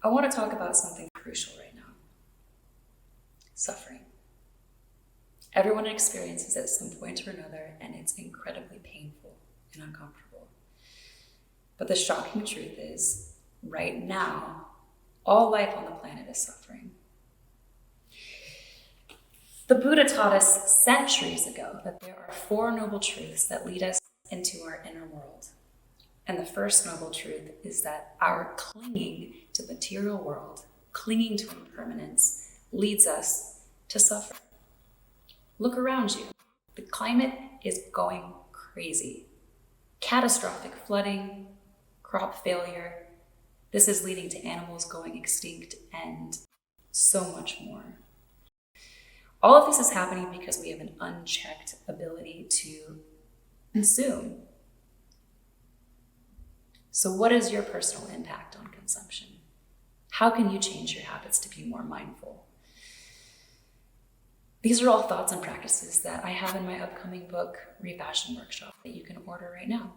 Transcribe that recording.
I want to talk about something crucial right now. Suffering. Everyone experiences it at some point or another, and it's incredibly painful and uncomfortable. But the shocking truth is, right now, all life on the planet is suffering. The Buddha taught us centuries ago that there are 4 noble truths that lead us into our inner world. And the first noble truth is that our clinging to the material world, clinging to impermanence, leads us to suffer. Look around you. The climate is going crazy. Catastrophic flooding, crop failure. This is leading to animals going extinct and so much more. All of this is happening because we have an unchecked ability to consume. So what is your personal impact on consumption? How can you change your habits to be more mindful? These are all thoughts and practices that I have in my upcoming book, ReFashion Workshop, that you can order right now.